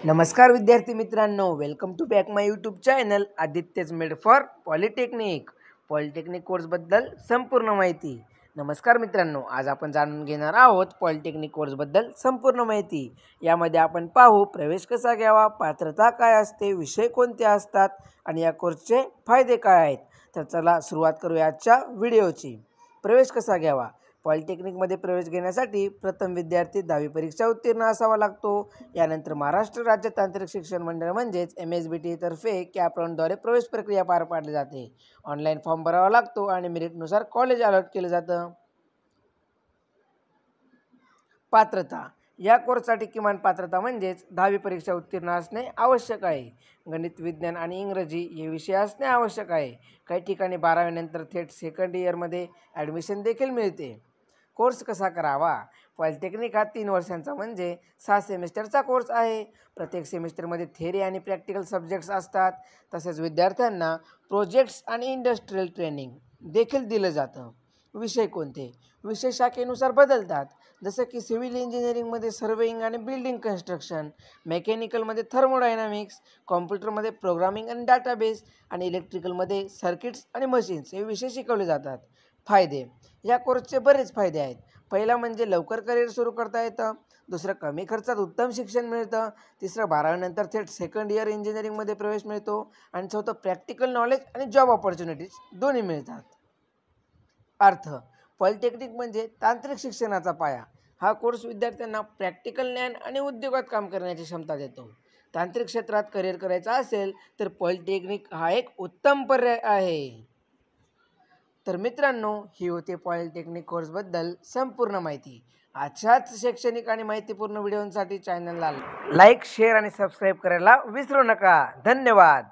नमस्कार विद्यार्थी मित्रांनो, welcome to back my YouTube channel Aditya's made for polytechnic कोर्सबद्दल संपूर्ण माहिती। नमस्कार मित्रांनो, आज आपण जाणून घेणार आहोत पॉलिटेक्निक कोर्सबद्दल संपूर्ण माहिती। यामध्ये आपण पाहू प्रवेश कसा घ्यावा, पात्रता काय असते, विषय कोणते असतात आणि या कोर्सचे फायदे काय आहेत। तर चला सुरुवात करूया आजच्या व्हिडिओची। प्रवेश कसा घ्यावा। पॉलिटेक्निकमध्ये प्रवेश घेण्यासाठी प्रथम विद्यार्थी 10वी परीक्षा उत्तीर्ण असावा लागतो। यानंतर महाराष्ट्र राज्य तांत्रिक शिक्षण मंडळ म्हणजेच MSBT तर्फे कॅप राऊंडद्वारे प्रवेश प्रक्रिया पार पाडली जाते। ऑनलाईन फॉर्म भरावा लागतो आणि मेरिटनुसार कॉलेज अलॉट केलं जातं। पात्रता। या कोर्ससाठी किमान पात्रता म्हणजेच 10वी परीक्षा उत्तीर्ण असणे आवश्यक आहे। गणित, विज्ञान आणि इंग्रजी हे विषय असणे आवश्यक आहे। काही ठिकाणी 12वी नंतर थेट सेकंड इयरमध्ये ॲडमिशन देखील मिळते। कोर्स कसा करावा। पॉलिटेक्निक हा 3 वर्षांचा म्हणजे 6 सेमिस्टरचा कोर्स आहे। प्रत्येक सेमिस्टरमध्ये थेअरी आणि प्रॅक्टिकल सब्जेक्ट्स असतात। तसेच विद्यार्थ्यांना प्रोजेक्ट्स आणि इंडस्ट्रियल ट्रेनिंग देखील दिलं जातं। विषय कोणते। विषय शाखेनुसार बदलतात, जसं की सिव्हिल इंजिनिअरिंगमध्ये सर्वेइंग आणि बिल्डिंग कन्स्ट्रक्शन, मेकॅनिकलमध्ये थर्मोडायनामिक्स, कॉम्प्युटरमध्ये प्रोग्रामिंग आणि डाटाबेस आणि इलेक्ट्रिकलमध्ये सर्किट्स आणि मशीन्स हे विषय शिकवले जातात। फायदे। या कोर्सचे बरेच फायदे आहेत। पहिला म्हणजे लवकर करिअर सुरू करता येतं, दुसरं कमी खर्चात उत्तम शिक्षण मिळतं, तिसरं 12वी नंतर थेट सेकंड इयर इंजिनिअरिंगमध्ये प्रवेश मिळतो आणि चौथं प्रॅक्टिकल नॉलेज आणि जॉब ऑपॉर्च्युनिटीज दोन्ही मिळतात। अर्थ। पॉलिटेक्निक म्हणजे तांत्रिक शिक्षणाचा पाया। हा कोर्स विद्यार्थ्यांना प्रॅक्टिकल ज्ञान आणि उद्योगात काम करण्याची क्षमता देतो। तांत्रिक क्षेत्रात करिअर करायचं असेल तर पॉलिटेक्निक हा एक उत्तम पर्याय आहे। तर मित्रांनो, ही होती पॉलिटेक्निक कोर्सबद्दल संपूर्ण माहिती। अशाच शैक्षणिक आणि माहितीपूर्ण व्हिडिओसाठी चॅनलला लाईक, शेअर आणि सबस्क्राईब करायला विसरू नका। धन्यवाद।